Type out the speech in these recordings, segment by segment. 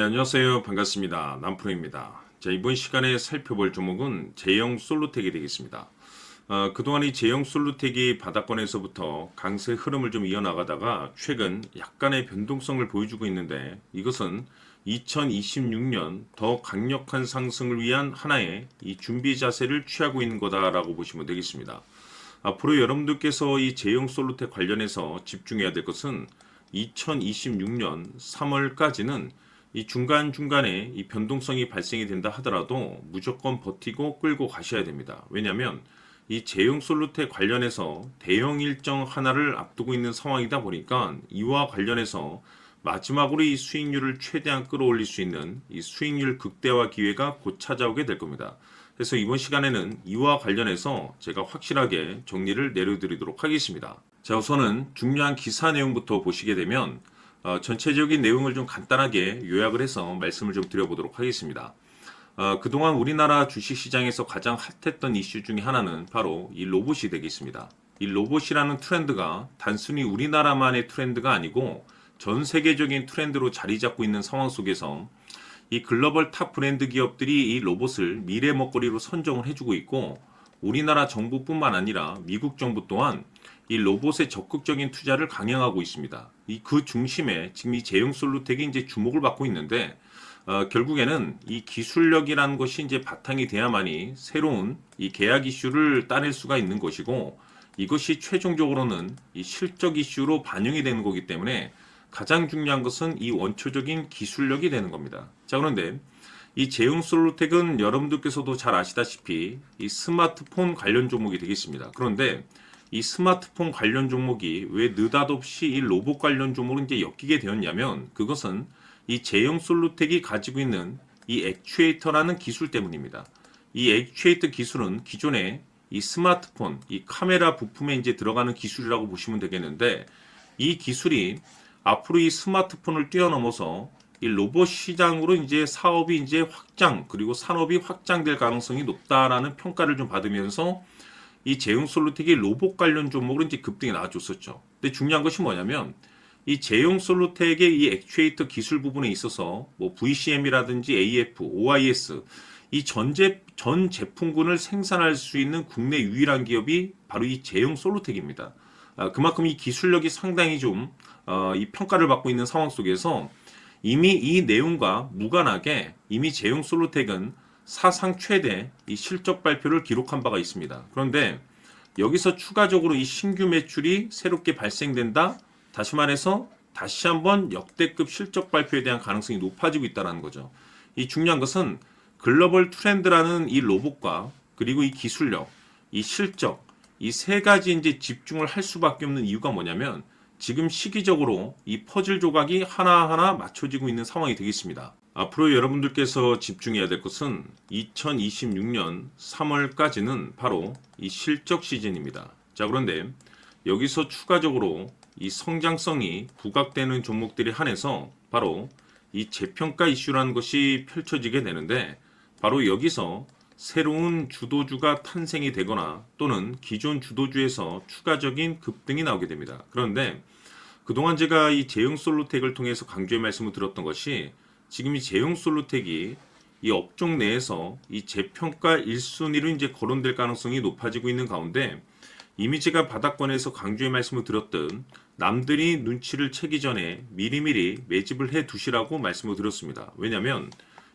안녕하세요. 반갑습니다. 남프로입니다. 자, 이번 시간에 살펴볼 종목은 제형 솔루텍이 되겠습니다. 그동안 이 제형 솔루텍이 바닥권에서부터 강세 흐름을 좀 이어나가다가 최근 약간의 변동성을 보여주고 있는데, 이것은 2026년 더 강력한 상승을 위한 하나의 이 준비 자세를 취하고 있는 거다라고 보시면 되겠습니다. 앞으로 여러분들께서 이 제형 솔루텍 관련해서 집중해야 될 것은 2026년 3월까지는 이 중간중간에 이 변동성이 발생이 된다 하더라도 무조건 버티고 끌고 가셔야 됩니다. 왜냐하면 이 제형 솔루텍 관련해서 대형 일정 하나를 앞두고 있는 상황이다 보니까 이와 관련해서 마지막으로 이 수익률을 최대한 끌어올릴 수 있는 이 수익률 극대화 기회가 곧 찾아오게 될 겁니다. 그래서 이번 시간에는 이와 관련해서 제가 확실하게 정리를 내려드리도록 하겠습니다. 자, 우선은 중요한 기사 내용부터 보시게 되면 전체적인 내용을 좀 간단하게 요약을 해서 말씀을 좀 드려보도록 하겠습니다. 그동안 우리나라 주식시장에서 가장 핫했던 이슈 중에 하나는 바로 이 로봇이 되겠습니다. 이 로봇이라는 트렌드가 단순히 우리나라만의 트렌드가 아니고 전 세계적인 트렌드로 자리 잡고 있는 상황 속에서 이 글로벌 탑 브랜드 기업들이 이 로봇을 미래 먹거리로 선정을 해주고 있고, 우리나라 정부뿐만 아니라 미국 정부 또한 이 로봇의 적극적인 투자를 강행하고 있습니다. 그 중심에 지금 이 제형 솔루텍이 이제 주목을 받고 있는데, 결국에는 이 기술력이라는 것이 이제 바탕이 돼야만이 새로운 이 계약 이슈를 따낼 수가 있는 것이고, 이것이 최종적으로는 이 실적 이슈로 반영이 되는 거기 때문에 가장 중요한 것은 이 원초적인 기술력이 되는 겁니다. 자, 그런데 이 제형 솔루텍은 여러분들께서도 잘 아시다시피 이 스마트폰 관련 종목이 되겠습니다. 그런데 이 스마트폰 관련 종목이 왜 느닷없이 이 로봇 관련 종목을 이제 엮이게 되었냐면, 그것은 이 제형 솔루텍이 가지고 있는 이 액추에이터라는 기술 때문입니다. 이 액추에이터 기술은 기존에 이 스마트폰, 이 카메라 부품에 이제 들어가는 기술이라고 보시면 되겠는데, 이 기술이 앞으로 이 스마트폰을 뛰어넘어서 이 로봇 시장으로 이제 사업이 이제 확장, 그리고 산업이 확장될 가능성이 높다라는 평가를 좀 받으면서 이 제형 솔루텍이 로봇 관련 종목으로 이제 급등이 나와줬었죠. 근데 중요한 것이 뭐냐면, 이 제형 솔루텍의 이 액추에이터 기술 부분에 있어서 뭐 VCM이라든지 AF, OIS 이 전 제품군을 생산할 수 있는 국내 유일한 기업이 바로 이 제형 솔루텍입니다. 그만큼 이 기술력이 상당히 좀 이 평가를 받고 있는 상황 속에서 이미 이 내용과 무관하게 이미 제형 솔루텍은 사상 최대 이 실적 발표를 기록한 바가 있습니다. 그런데 여기서 추가적으로 이 신규 매출이 새롭게 발생된다? 다시 말해서 다시 한번 역대급 실적 발표에 대한 가능성이 높아지고 있다는 거죠. 이 중요한 것은 글로벌 트렌드라는 이 로봇과 그리고 이 기술력, 이 실적, 이 세 가지 이제 집중을 할 수밖에 없는 이유가 뭐냐면, 지금 시기적으로 이 퍼즐 조각이 하나하나 맞춰지고 있는 상황이 되겠습니다. 앞으로 여러분들께서 집중해야 될 것은 2026년 3월까지는 바로 이 실적 시즌입니다. 자, 그런데 여기서 추가적으로 이 성장성이 부각되는 종목들에 한해서 바로 이 재평가 이슈라는 것이 펼쳐지게 되는데, 바로 여기서 새로운 주도주가 탄생이 되거나 또는 기존 주도주에서 추가적인 급등이 나오게 됩니다. 그런데 그동안 제가 이 제형 솔루텍을 통해서 강조의 말씀을 드렸던 것이, 지금 이 제형 솔루텍이 이 업종 내에서 이 재평가 1순위로 이제 거론될 가능성이 높아지고 있는 가운데, 이미 제가 바닥권에서 강조의 말씀을 드렸던 남들이 눈치를 채기 전에 미리미리 매집을 해 두시라고 말씀을 드렸습니다. 왜냐하면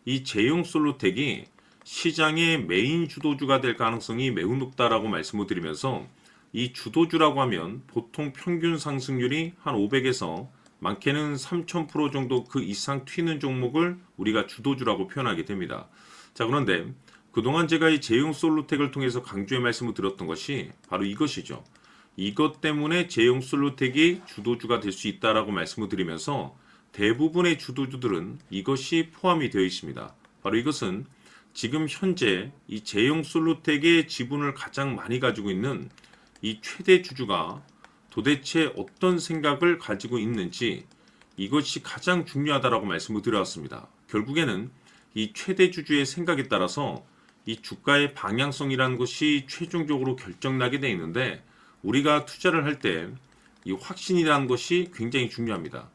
이 제형 솔루텍이 시장의 메인 주도주가 될 가능성이 매우 높다라고 말씀을 드리면서, 이 주도주라고 하면 보통 평균 상승률이 한 500에서 많게는 3000% 정도 그 이상 튀는 종목을 우리가 주도주라고 표현하게 됩니다. 자, 그런데 그동안 제가 이 제형 솔루텍을 통해서 강조의 말씀을 드렸던 것이 바로 이것이죠. 이것 때문에 제형 솔루텍이 주도주가 될 수 있다라고 말씀을 드리면서, 대부분의 주도주들은 이것이 포함이 되어 있습니다. 바로 이것은 지금 현재 이 제형 솔루텍의 지분을 가장 많이 가지고 있는 이 최대 주주가 도대체 어떤 생각을 가지고 있는지, 이것이 가장 중요하다라고 말씀을 드려왔습니다. 결국에는 이 최대 주주의 생각에 따라서 이 주가의 방향성이라는 것이 최종적으로 결정나게 되어 있는데, 우리가 투자를 할 때 이 확신이라는 것이 굉장히 중요합니다.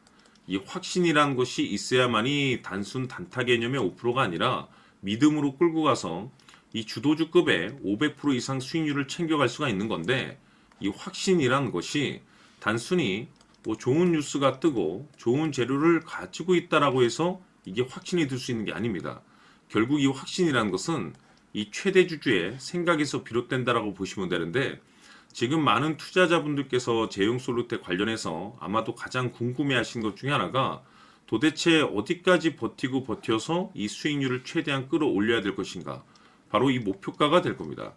이 확신이라는 것이 있어야만이 단순 단타 개념의 5%가 아니라 믿음으로 끌고 가서 이 주도주급의 500% 이상 수익률을 챙겨갈 수가 있는 건데, 이 확신이라는 것이 단순히 뭐 좋은 뉴스가 뜨고 좋은 재료를 가지고 있다라고 해서 이게 확신이 들 수 있는 게 아닙니다. 결국 이 확신이라는 것은 이 최대 주주의 생각에서 비롯된다라고 보시면 되는데, 지금 많은 투자자분들께서 제형솔루텍 관련해서 아마도 가장 궁금해하신 것 중에 하나가 도대체 어디까지 버티고 버텨서 이 수익률을 최대한 끌어올려야 될 것인가, 바로 이 목표가가 될 겁니다.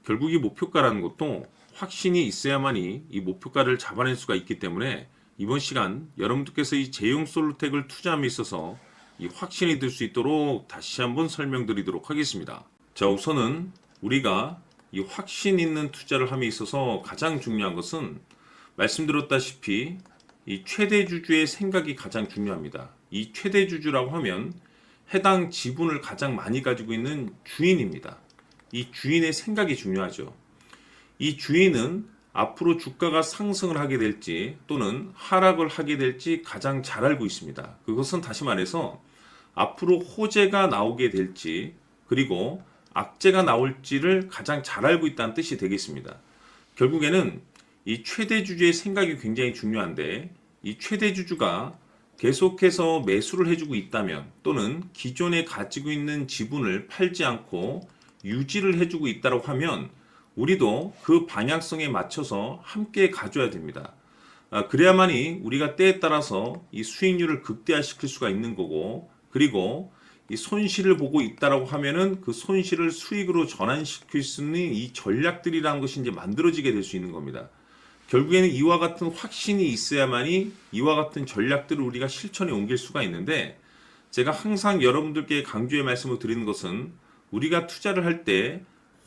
결국 이 목표가라는 것도 확신이 있어야만이 이 목표가를 잡아낼 수가 있기 때문에 이번 시간 여러분들께서 이 제형솔루텍을 투자함에 있어서 이 확신이 들 수 있도록 다시 한번 설명드리도록 하겠습니다. 자, 우선은 우리가 이 확신 있는 투자를 함에 있어서 가장 중요한 것은 말씀드렸다시피 이 최대 주주의 생각이 가장 중요합니다. 이 최대 주주라고 하면 해당 지분을 가장 많이 가지고 있는 주인입니다. 이 주인의 생각이 중요하죠. 이 주인은 앞으로 주가가 상승을 하게 될지 또는 하락을 하게 될지 가장 잘 알고 있습니다. 그것은 다시 말해서 앞으로 호재가 나오게 될지 그리고 악재가 나올지를 가장 잘 알고 있다는 뜻이 되겠습니다. 결국에는 이 최대 주주의 생각이 굉장히 중요한데, 이 최대 주주가 계속해서 매수를 해주고 있다면 또는 기존에 가지고 있는 지분을 팔지 않고 유지를 해주고 있다고 하면 우리도 그 방향성에 맞춰서 함께 가져야 됩니다. 그래야만이 우리가 때에 따라서 이 수익률을 극대화시킬 수가 있는 거고, 그리고 이 손실을 보고 있다라고 하면은 그 손실을 수익으로 전환시킬 수 있는 이 전략들이라는 것이 이제 만들어지게 될 수 있는 겁니다. 결국에는 이와 같은 확신이 있어야만이 이와 같은 전략들을 우리가 실천에 옮길 수가 있는데, 제가 항상 여러분들께 강조의 말씀을 드리는 것은 우리가 투자를 할 때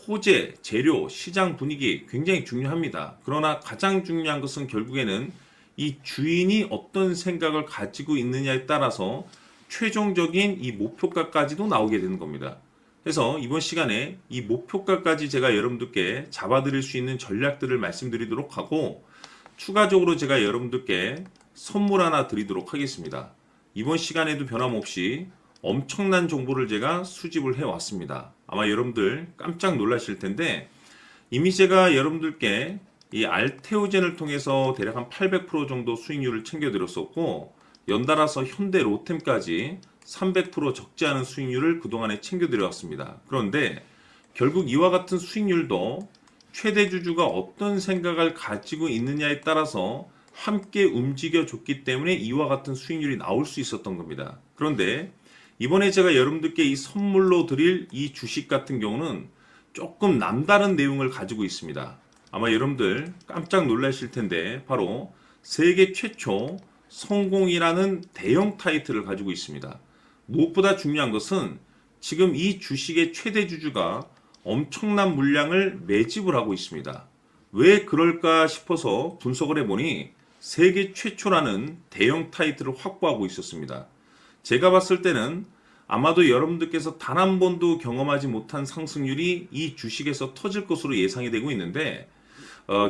호재, 재료, 시장 분위기 굉장히 중요합니다. 그러나 가장 중요한 것은 결국에는 이 주인이 어떤 생각을 가지고 있느냐에 따라서 최종적인 이 목표가까지도 나오게 되는 겁니다. 그래서 이번 시간에 이 목표가까지 제가 여러분들께 잡아드릴 수 있는 전략들을 말씀드리도록 하고, 추가적으로 제가 여러분들께 선물 하나 드리도록 하겠습니다. 이번 시간에도 변함없이 엄청난 정보를 제가 수집을 해왔습니다. 아마 여러분들 깜짝 놀라실 텐데, 이미 제가 여러분들께 이 알테오젠을 통해서 대략 한 800% 정도 수익률을 챙겨드렸었고, 연달아서 현대 로템까지 300% 적지 않은 수익률을 그동안에 챙겨드려왔습니다. 그런데 결국 이와 같은 수익률도 최대 주주가 어떤 생각을 가지고 있느냐에 따라서 함께 움직여줬기 때문에 이와 같은 수익률이 나올 수 있었던 겁니다. 그런데 이번에 제가 여러분들께 이 선물로 드릴 이 주식 같은 경우는 조금 남다른 내용을 가지고 있습니다. 아마 여러분들 깜짝 놀라실 텐데, 바로 세계 최초 성공이라는 대형 타이틀을 가지고 있습니다. 무엇보다 중요한 것은 지금 이 주식의 최대 주주가 엄청난 물량을 매집을 하고 있습니다. 왜 그럴까 싶어서 분석을 해보니 세계 최초라는 대형 타이틀을 확보하고 있었습니다. 제가 봤을 때는 아마도 여러분들께서 단 한 번도 경험하지 못한 상승률이 이 주식에서 터질 것으로 예상이 되고 있는데,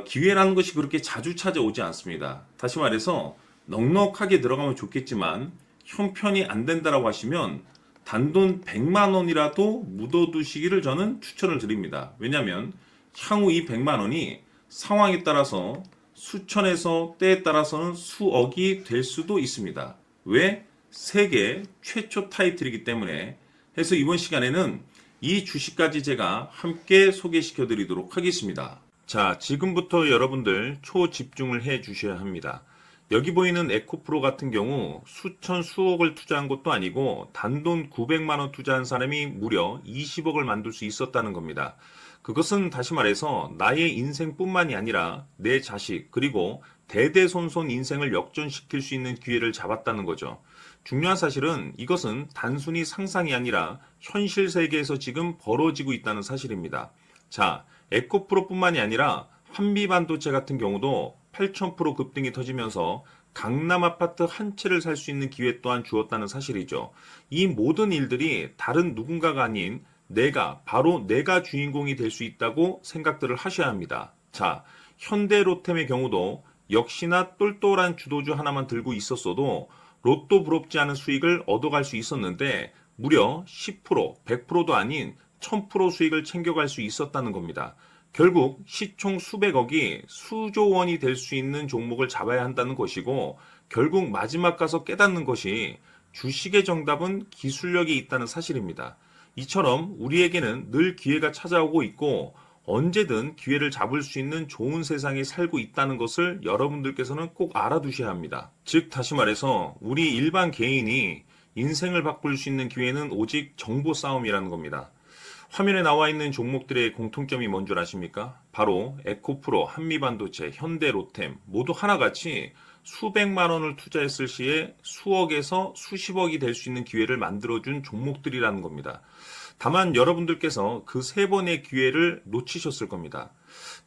기회라는 것이 그렇게 자주 찾아오지 않습니다. 다시 말해서 넉넉하게 들어가면 좋겠지만 형편이 안 된다라고 하시면 단돈 100만 원이라도 묻어두시기를 저는 추천을 드립니다. 왜냐하면 향후 이 100만 원이 상황에 따라서 수천에서 때에 따라서는 수억이 될 수도 있습니다. 왜? 세계 최초 타이틀이기 때문에. 해서 이번 시간에는 이 주식까지 제가 함께 소개시켜 드리도록 하겠습니다. 자, 지금부터 여러분들 초집중을 해 주셔야 합니다. 여기 보이는 에코프로 같은 경우 수천 수억을 투자한 것도 아니고 단돈 900만 원 투자한 사람이 무려 20억을 만들 수 있었다는 겁니다. 그것은 다시 말해서 나의 인생뿐만이 아니라 내 자식 그리고 대대손손 인생을 역전시킬 수 있는 기회를 잡았다는 거죠. 중요한 사실은 이것은 단순히 상상이 아니라 현실 세계에서 지금 벌어지고 있다는 사실입니다. 자, 에코프로뿐만이 아니라 한미반도체 같은 경우도 8,000% 급등이 터지면서 강남 아파트 한 채를 살 수 있는 기회 또한 주었다는 사실이죠. 이 모든 일들이 다른 누군가가 아닌 바로 내가 주인공이 될 수 있다고 생각들을 하셔야 합니다. 자, 현대로템의 경우도 역시나 똘똘한 주도주 하나만 들고 있었어도 로또 부럽지 않은 수익을 얻어갈 수 있었는데 무려 10%, 100%도 아닌 1000% 수익을 챙겨갈 수 있었다는 겁니다. 결국 시총 수백억이 수조 원이 될 수 있는 종목을 잡아야 한다는 것이고 결국 마지막 가서 깨닫는 것이 주식의 정답은 기술력이 있다는 사실입니다. 이처럼 우리에게는 늘 기회가 찾아오고 있고 언제든 기회를 잡을 수 있는 좋은 세상에 살고 있다는 것을 여러분들께서는 꼭 알아두셔야 합니다. 즉 다시 말해서 우리 일반 개인이 인생을 바꿀 수 있는 기회는 오직 정보 싸움이라는 겁니다. 화면에 나와 있는 종목들의 공통점이 뭔 줄 아십니까? 바로 에코프로, 한미반도체, 현대로템 모두 하나같이 수백만 원을 투자했을 시에 수억에서 수십억이 될 수 있는 기회를 만들어준 종목들이라는 겁니다. 다만 여러분들께서 그 세 번의 기회를 놓치셨을 겁니다.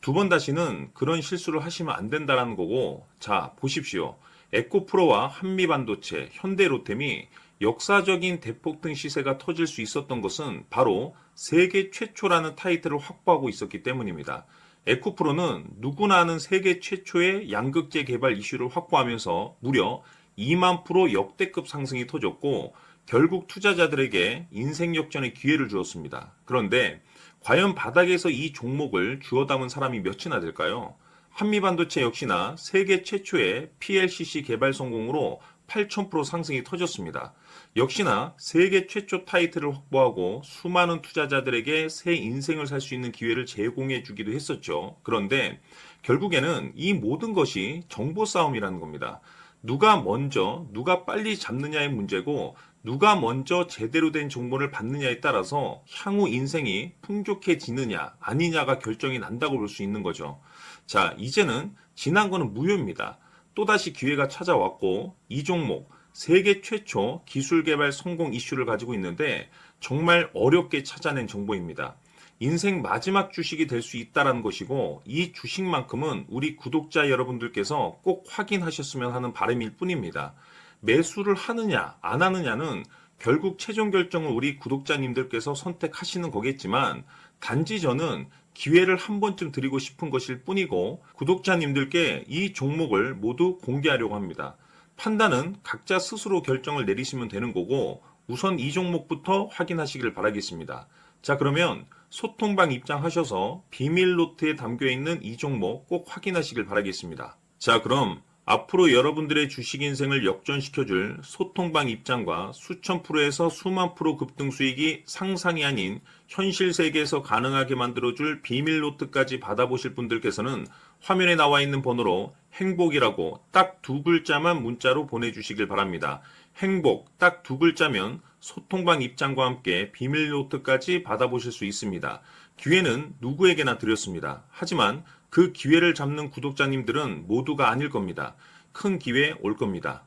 두 번 다시는 그런 실수를 하시면 안 된다는 거고, 자, 보십시오. 에코프로와 한미반도체, 현대로템이 역사적인 대폭등 시세가 터질 수 있었던 것은 바로 세계 최초라는 타이틀을 확보하고 있었기 때문입니다. 에코프로는 누구나 아는 세계 최초의 양극재 개발 이슈를 확보하면서 무려 2만 프로 역대급 상승이 터졌고 결국 투자자들에게 인생 역전의 기회를 주었습니다. 그런데 과연 바닥에서 이 종목을 주워 담은 사람이 몇이나 될까요? 한미반도체 역시나 세계 최초의 PLCC 개발 성공으로 8,000% 상승이 터졌습니다. 역시나 세계 최초 타이틀을 확보하고 수많은 투자자들에게 새 인생을 살 수 있는 기회를 제공해 주기도 했었죠. 그런데 결국에는 이 모든 것이 정보 싸움이라는 겁니다. 누가 먼저, 누가 빨리 잡느냐의 문제고 누가 먼저 제대로 된 정보를 받느냐에 따라서 향후 인생이 풍족해지느냐 아니냐가 결정이 난다고 볼 수 있는 거죠. 자, 이제는 지난 거는 무효입니다. 또다시 기회가 찾아왔고 이 종목 세계 최초 기술 개발 성공 이슈를 가지고 있는데 정말 어렵게 찾아낸 정보입니다. 인생 마지막 주식이 될 수 있다는 것이고 이 주식만큼은 우리 구독자 여러분들께서 꼭 확인하셨으면 하는 바람일 뿐입니다. 매수를 하느냐 안 하느냐는 결국 최종 결정을 우리 구독자님들께서 선택하시는 거겠지만 단지 저는 기회를 한 번쯤 드리고 싶은 것일 뿐이고 구독자님들께 이 종목을 모두 공개하려고 합니다. 판단은 각자 스스로 결정을 내리시면 되는 거고 우선 이 종목부터 확인하시길 바라겠습니다. 자, 그러면 소통방 입장하셔서 비밀 노트에 담겨있는 이 종목 꼭 확인하시길 바라겠습니다. 자, 그럼 앞으로 여러분들의 주식 인생을 역전시켜줄 소통방 입장과 수천 프로에서 수만 프로 급등 수익이 상상이 아닌 현실 세계에서 가능하게 만들어줄 비밀 노트까지 받아보실 분들께서는 화면에 나와 있는 번호로 행복이라고 딱 두 글자만 문자로 보내주시길 바랍니다. 행복 딱 두 글자면 소통방 입장과 함께 비밀 노트까지 받아보실 수 있습니다. 기회는 누구에게나 드렸습니다. 하지만 그 기회를 잡는 구독자님들은 모두가 아닐 겁니다. 큰 기회 올 겁니다.